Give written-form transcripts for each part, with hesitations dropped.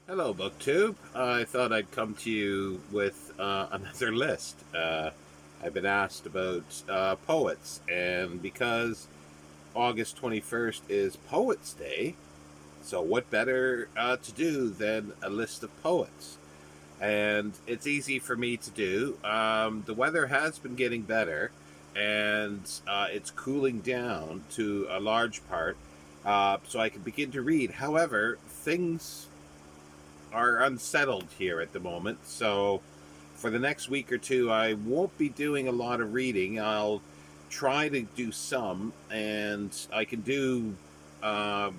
Hello, BookTube. I thought I'd come to you with another list. I've been asked about poets, and because August 21st is Poets' Day, so what better to do than a list of poets? And it's easy for me to do. The weather has been getting better, and it's cooling down to a large part, so I can begin to read. However, things are unsettled here at the moment. So for the next week or two, I won't be doing a lot of reading. I'll try to do some, and I can do uh,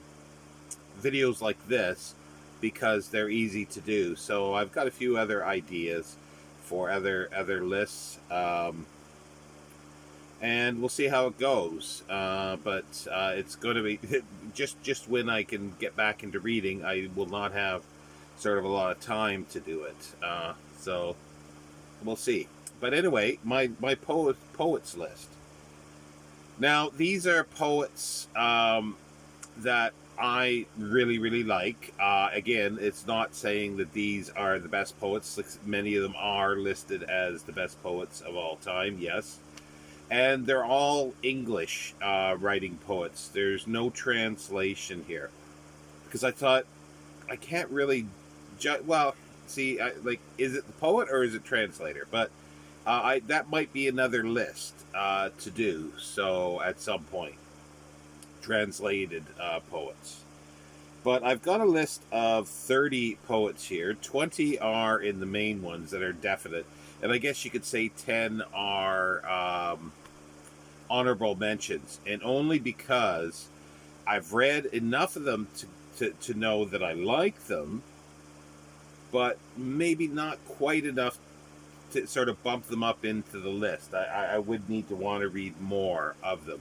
videos like this because they're easy to do. So I've got a few other ideas for other lists. And we'll see how it goes. But it's going to be just when I can get back into reading. I will not have sort of a lot of time to do it. So we'll see. But anyway, my poets list. Now these are poets that I really like. Again, it's not saying that these are the best poets. Many of them are listed as the best poets of all time. Yes, and they're all English writing poets. There's no translation here because I thought I can't really well, see, is it the poet or is it translator? But I that might be another list to do. So at some point, translated poets. But I've got a list of 30 poets here. 20 are in the main ones that are definite, and I guess you could say 10 are honorable mentions, and only because I've read enough of them to know that I like them, but maybe not quite enough to sort of bump them up into the list. I would need to want to read more of them.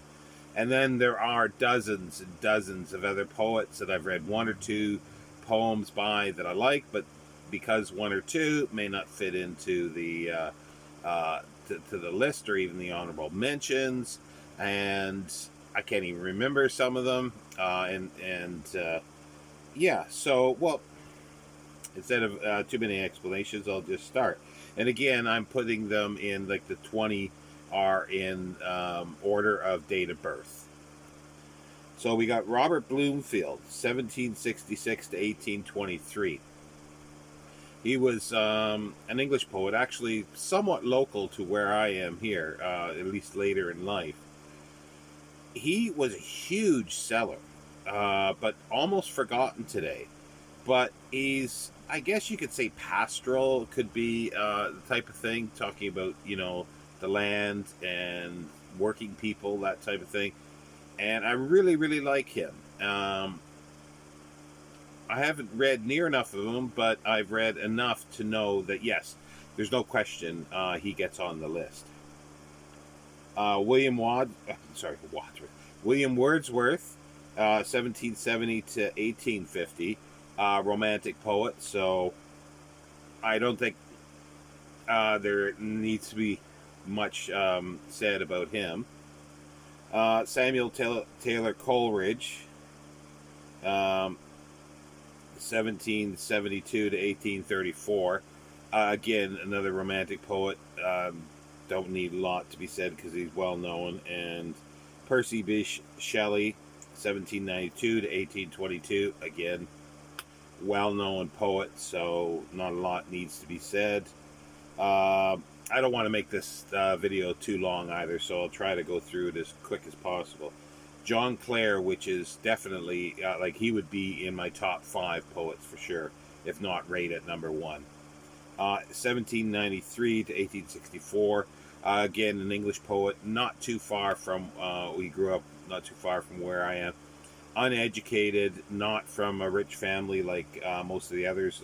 And then there are dozens and dozens of other poets that I've read one or two poems by that I like, but because one or two may not fit into the to the list or even the honorable mentions, and I can't even remember some of them. Yeah, so well, instead of too many explanations, I'll just start. And again, I'm putting them in like the 20 are in order of date of birth. So we got Robert Bloomfield, 1766 to 1823. He was an English poet, actually somewhat local to where I am here, at least later in life. He was a huge seller, but almost forgotten today. But he's, I guess you could say, pastoral. Could be the type of thing talking about the land and working people, that type of thing. And I really like him. I haven't read near enough of him, but I've read enough to know that yes, there's no question he gets on the list. Wadsworth. William Wordsworth, 1770 to 1850, romantic poet. So I don't think there needs to be much said about him. Samuel Taylor Coleridge, 1772 to 1834. Again, another romantic poet. Don't need a lot to be said because he's well known. And Percy Bysshe Shelley, 1792 to 1822. Again, well known poet, so not a lot needs to be said. I don't want to make this video too long either, so I'll try to go through it as quick as possible. John Clare, which is definitely, he would be in my top 5 poets for sure, if not right at number 1. 1793 to 1864. Again, an English poet, not too far from, we grew up not too far from where I am. Uneducated, not from a rich family like most of the others.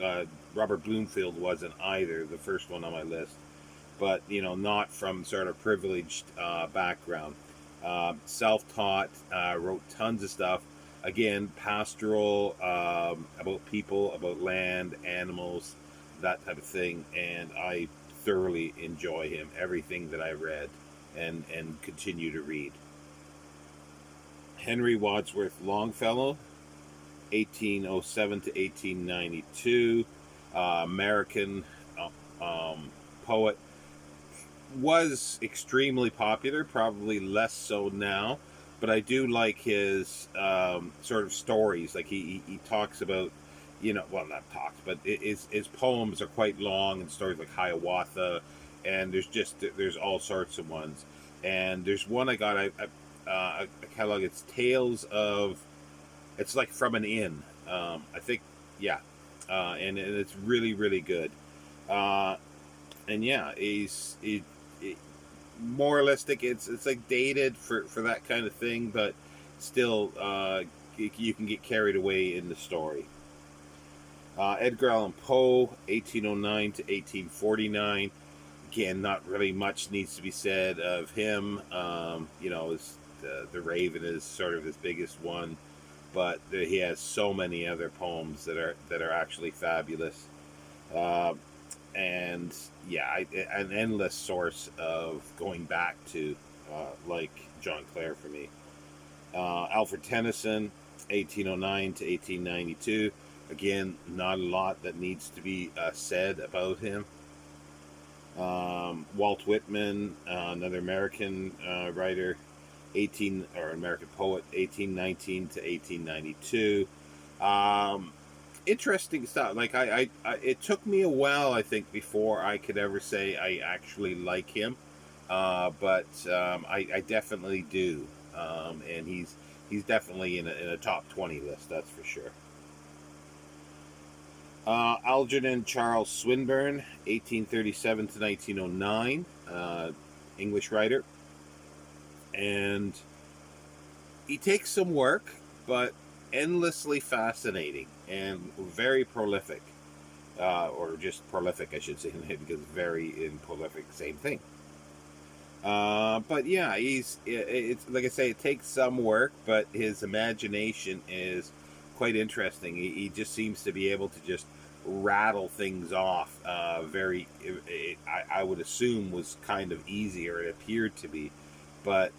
Robert Bloomfield wasn't either, the first one on my list. But, not from sort of privileged background. Self-taught, wrote tons of stuff. Again, pastoral, about people, about land, animals, that type of thing. And I thoroughly enjoy him, everything that I read and continue to read. Henry Wadsworth Longfellow, 1807 to 1892. American poet. Was extremely popular, probably less so now, but I do like his sort of stories. Like he talks about, well, not talks, but his poems are quite long, and stories like Hiawatha, and there's all sorts of ones. And there's one I got a catalog. It's Tales of. It's like from an inn. I think, yeah, and it's really really good. And yeah, he moralistic. It's like dated for that kind of thing, but still, you can get carried away in the story. Edgar Allan Poe, 1809 to 1849. Again, not really much needs to be said of him. The Raven is sort of his biggest one, but he has so many other poems that are actually fabulous. And yeah, an endless source of going back to, like John Clare for me. Alfred Tennyson, 1809 to 1892. Again, not a lot that needs to be said about him. Walt Whitman, another American writer, American poet, 1819 to 1892. Interesting stuff. Like I it took me a while, I think, before I could ever say I actually like him, but I definitely do, and he's definitely in a top 20 list, that's for sure. Algernon Charles Swinburne, 1837 to 1909, English writer, and he takes some work, but endlessly fascinating and very prolific, or just prolific, I should say, because very and prolific, same thing. But yeah, it's like I say, it takes some work, but his imagination is quite interesting. He just seems to be able to just rattle things off. I would assume was kind of easy, or it appeared to be, but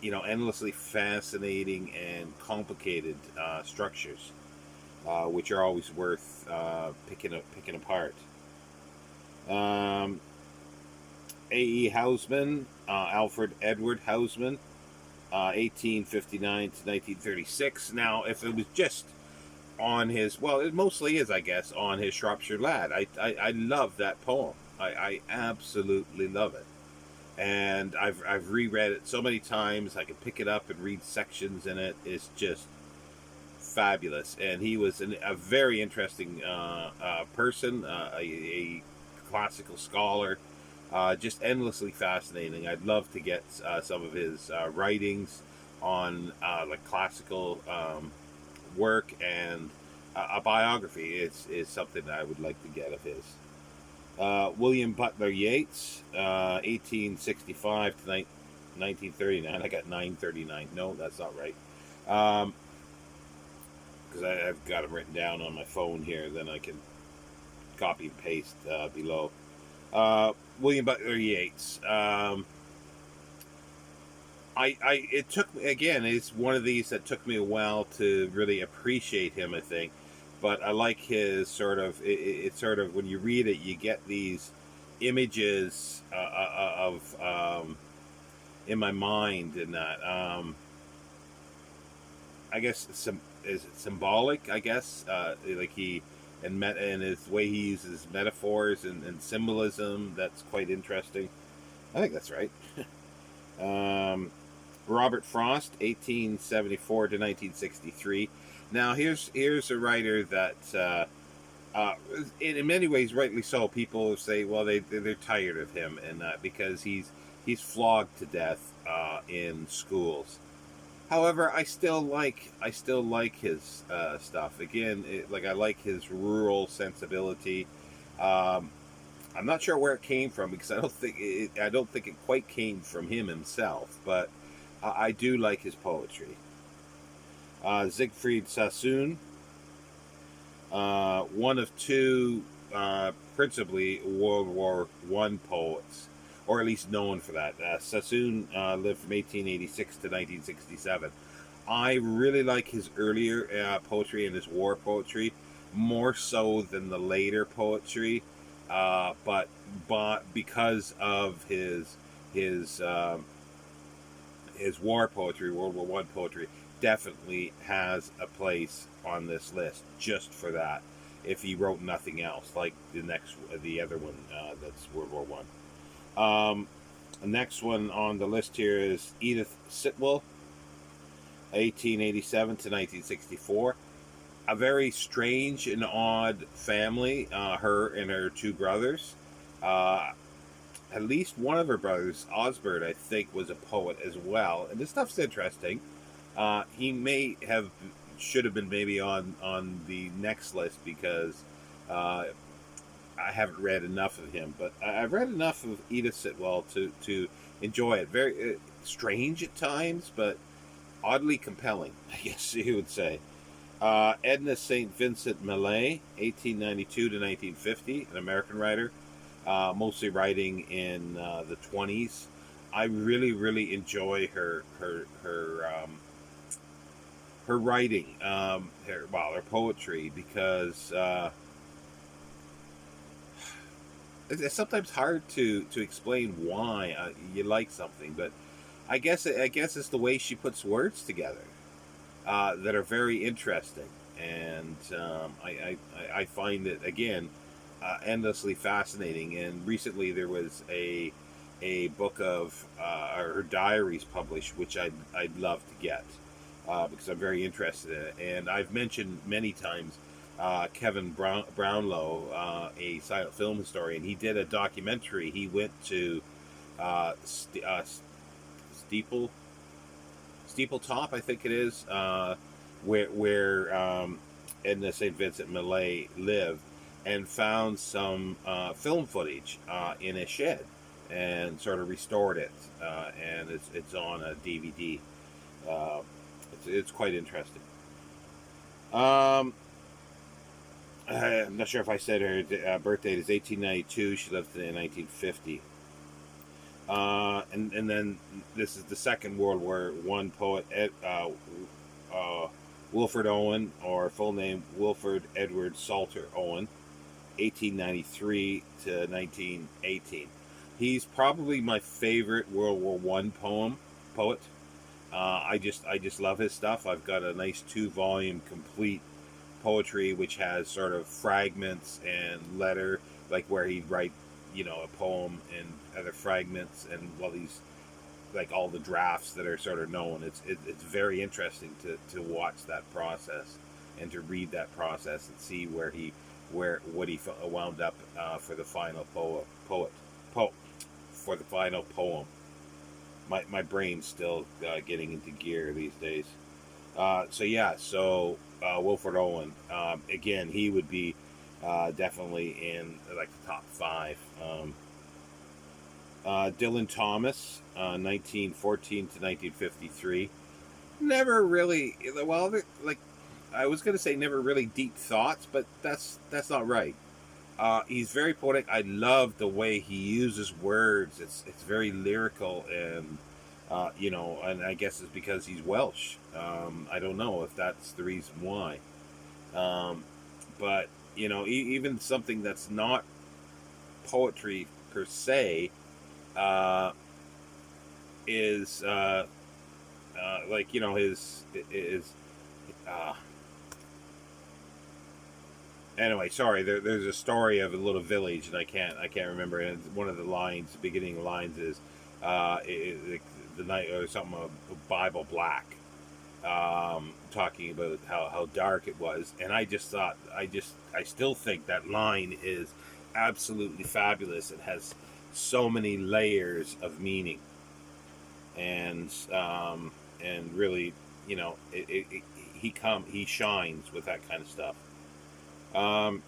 endlessly fascinating and complicated structures, which are always worth picking apart. A.E. Housman, Alfred Edward Housman, 1859 to 1936. Now, if it was just on his, well, it mostly is, I guess, on his Shropshire Lad. I love that poem. I absolutely love it. And I've reread it so many times. I can pick it up and read sections in it. It's just fabulous. And he was a very interesting person, a classical scholar, just endlessly fascinating. I'd love to get some of his writings on like classical work, and a biography is something that I would like to get of his. William Butler Yeats, 1865 to 1939. I got 939. No, that's not right. Because I've got them written down on my phone here. Then I can copy and paste below. William Butler Yeats. It took me, again, it's one of these that took me a while to really appreciate him, I think. But I like his sort of, it's sort of, when you read it, you get these images of in my mind, and that I guess is it symbolic, I guess, like he and his way he uses metaphors and symbolism, that's quite interesting. I think that's right. Robert Frost, 1874 to 1963. Now, here's a writer that, in many ways, rightly so, people say, well, they're tired of him, and because he's flogged to death in schools. However, I still like his stuff. Again, I like his rural sensibility. I'm not sure where it came from, because I don't think it quite came from him himself, but I do like his poetry. Siegfried Sassoon, one of two principally World War I poets, or at least known for that. Sassoon lived from 1886 to 1967. I really like his earlier poetry and his war poetry more so than the later poetry, but because of his his war poetry, World War I poetry, definitely has a place on this list just for that. If he wrote nothing else, like the other one, that's World War One. The next one on the list here is Edith Sitwell, 1887 to 1964. A very strange and odd family. Her and her two brothers. At least one of her brothers, Osbert, I think, was a poet as well. And this stuff's interesting. He should have been maybe on the next list because I haven't read enough of him. But I've read enough of Edith Sitwell to enjoy it. Very strange at times, but oddly compelling, I guess you would say. Edna St. Vincent Millay, 1892 to 1950, an American writer, mostly writing in the 20s. I really, really enjoy her writing, her poetry, because it's sometimes hard to explain why you like something, but I guess it's the way she puts words together that are very interesting, and I find it again endlessly fascinating. And recently there was a book of her diaries published, which I'd love to get because I'm very interested in it. And I've mentioned many times Kevin Brownlow, a silent film historian. He did a documentary. He went to Steepletop, I think it is, where Edna St. Vincent Millay lived, and found some film footage in a shed, and sort of restored it, and it's on a DVD. It's quite interesting. I'm not sure if I said her birth date is 1892. She lived in 1950. And then this is the Second World War I poet, Wilfred Owen, or full name Wilfred Edward Salter Owen, 1893 to 1918. He's probably my favorite World War I poet. I just love his stuff. I've got a nice 2-volume complete poetry which has sort of fragments and letter, like where he'd write, a poem and other fragments, and these, like, all the drafts that are sort of known. It's very interesting to watch that process and to read that process and see what he wound up for the final for the final poem. My brain's still getting into gear these days. So Wilfred Owen, again, he would be definitely in like the top 5. Dylan Thomas, 1914 to 1953. Never really, like, I was going to say never really deep thoughts, but that's not right. He's very poetic. I love the way he uses words. It's very lyrical, and and I guess it's because he's Welsh. I don't know if that's the reason why. But even something that's not poetry per se is like his anyway, sorry. There's a story of a little village, and I can't remember. And one of the lines, the beginning lines is the night or something of Bible black, talking about how dark it was. And I still think that line is absolutely fabulous. It has so many layers of meaning, and really, he shines with that kind of stuff. And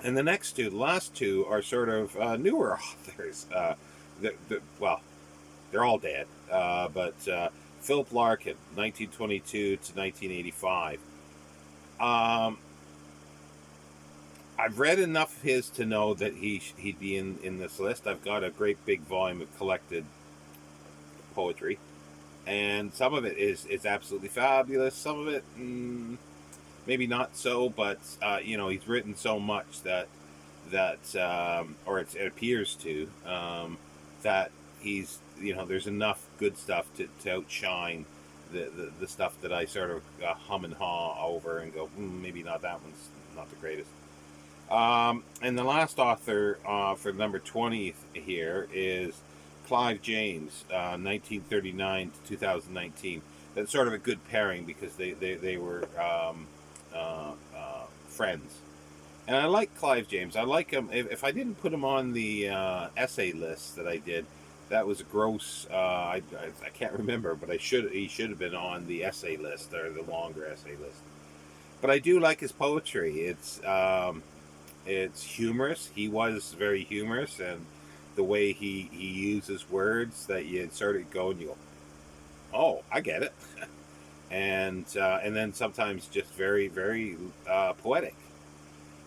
the last two are sort of newer authors. They're all dead, but Philip Larkin, 1922 to 1985. I've read enough of his to know that he'd be in this list. I've got a great big volume of collected poetry. and some of it is absolutely fabulous. Some of it, maybe not so, but he's written so much or it appears to, that he's there's enough good stuff to outshine the stuff that I sort of hum and haw over and go, maybe not that one's not the greatest. And the last author for number 20 here is Clive James, 1939 to 2019. That's sort of a good pairing because they were friends. And I like Clive James. I like him. If I didn't put him on the essay list that I did, that was a gross. I can't remember, but he should have been on the essay list or the longer essay list. But I do like his poetry. It's humorous. He was very humorous, and the way he uses words that you sort of go and you go, oh, I get it, and then sometimes just very very poetic.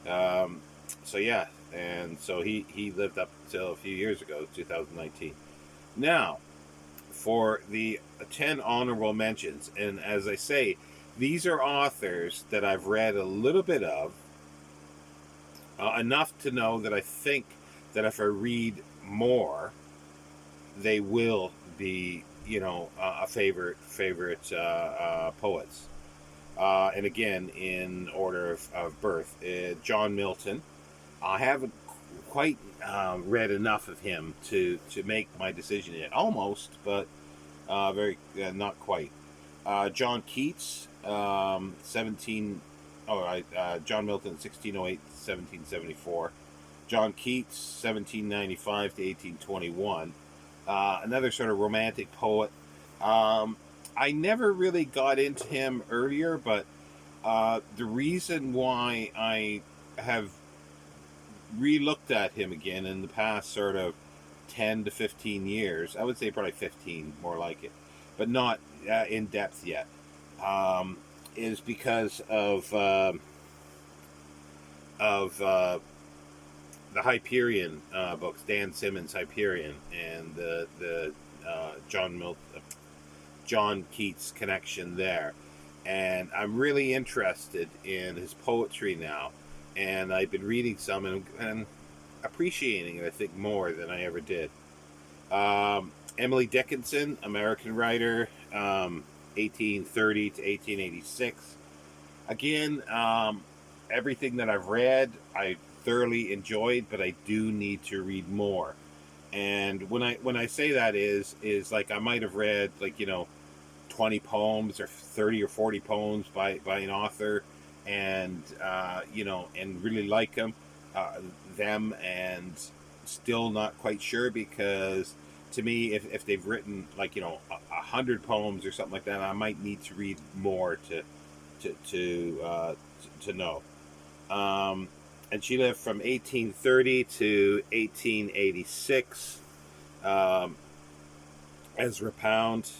So yeah, and so he lived up till a few years ago, 2019. Now, for the 10 honorable mentions, and as I say, these are authors that I've read a little bit of, enough to know that I think that if I read more, they will be, a favorite poets. And again, in order of birth, John Milton. I haven't quite read enough of him to make my decision yet. Almost, but very not quite. John Keats, 17. John Milton, 1608 1774. John Keats, 1795 to 1821. Another sort of romantic poet. I never really got into him earlier, but the reason why I have re-looked at him again in the past sort of 10 to 15 years, I would say probably 15, more like it, but not in depth yet, is because of the Hyperion books, Dan Simmons' Hyperion, and the John Keats connection there. And I'm really interested in his poetry now, and I've been reading some and appreciating it, I think, more than I ever did. Emily Dickinson, American writer, 1830 to 1886. Again, everything that I've read, I thoroughly enjoyed, but I do need to read more. And when I say that is like I might have read 20 poems or 30 or 40 poems by an author, and and really like them, and still not quite sure, because to me, if they've written 100 poems or something like that, I might need to read more to know. And she lived from 1830 to 1886. Ezra Pound,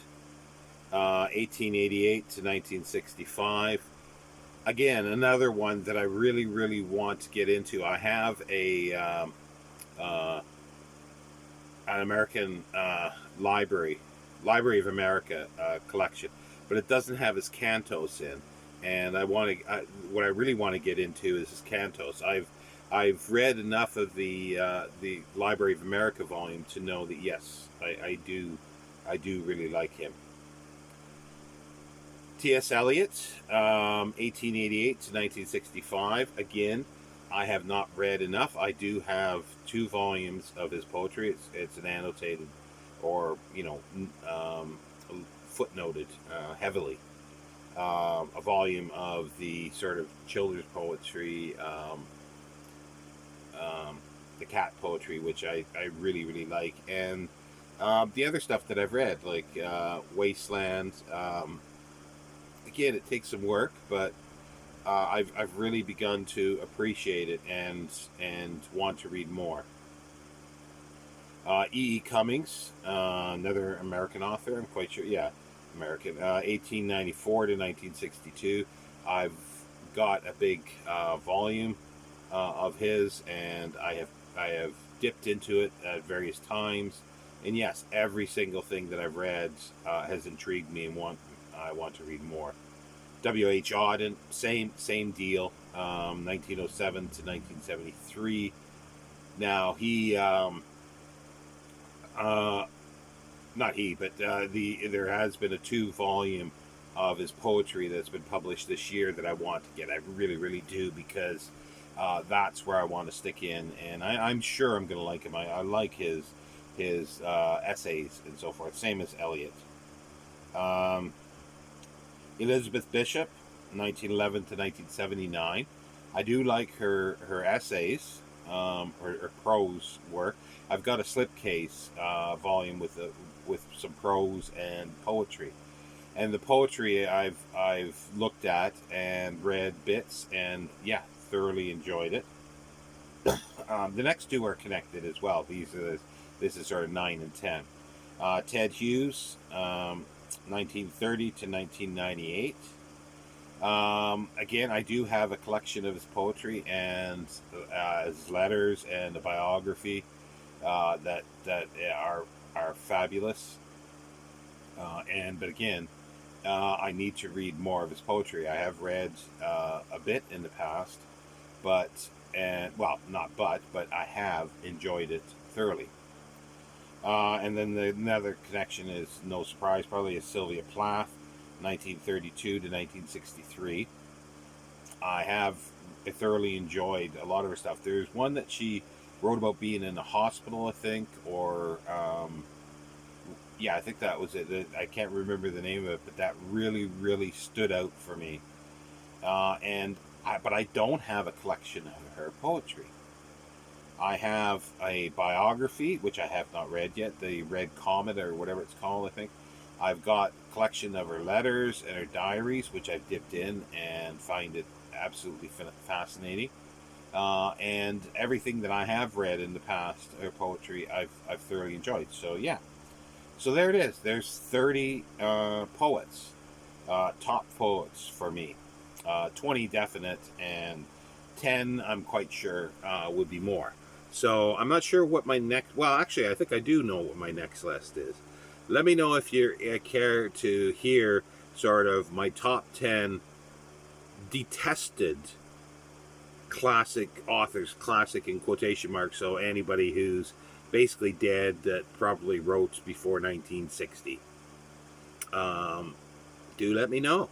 1888 to 1965. Again, another one that I really, really want to get into. I have an American Library of America collection, but it doesn't have his cantos in. And what I really want to get into is his cantos. I've read enough of the Library of America volume to know that yes, I do really like him. T.S. Eliot, 1888 to 1965. Again, I have not read enough. I do have 2 volumes of his poetry. It's an annotated, or footnoted heavily. A volume of the sort of children's poetry, the cat poetry, which I really, really like, and the other stuff that I've read, like Wasteland. Again, it takes some work, but I've really begun to appreciate it and want to read more. E. Cummings, another American author, I'm quite sure, yeah, American, 1894 to 1962. I've got a big volume of his, and I have dipped into it at various times. And yes, every single thing that I've read has intrigued me, and I want to read more. W.H. Auden, same deal. 1907 to 1973. Now not he, but there has been a 2-volume of his poetry that's been published this year that I want to get. I really, really do, because that's where I want to stick in, and I'm sure I'm going to like him. I like his essays and so forth. Same as Eliot. Elizabeth Bishop, 1911 to 1979. I do like her essays, her prose work. I've got a slipcase volume with some prose and poetry, and the poetry I've looked at and read bits, and yeah, thoroughly enjoyed it. The next two are connected as well. This is sort of 9 and 10. Ted Hughes, 1930 to 1998. Again, I do have a collection of his poetry and his letters and a biography that are fabulous. But again, I need to read more of his poetry. I have read a bit in the past, but I have enjoyed it thoroughly. And then another connection is, no surprise, probably, is Sylvia Plath, 1932 to 1963. I have thoroughly enjoyed a lot of her stuff. There's one that she wrote about being in a hospital, I think, or I think that was it. I can't remember the name of it, but that really, really stood out for me. But I don't have a collection of her poetry. I have a biography, which I have not read yet, the Red Comet, or whatever it's called, I think. I've got a collection of her letters and her diaries, which I've dipped in and find it absolutely fascinating. And everything that I have read in the past, her poetry, I've thoroughly enjoyed. So yeah. So there it is. There's 30 poets, top poets for me. 20 definite, and 10 I'm quite sure would be more. So I'm not sure what my next... Well, actually, I think I do know what my next list is. Let me know if you care to hear sort of my top 10 detested classic authors, classic in quotation marks, so anybody who's basically dead that probably wrote before 1960. Do let me know.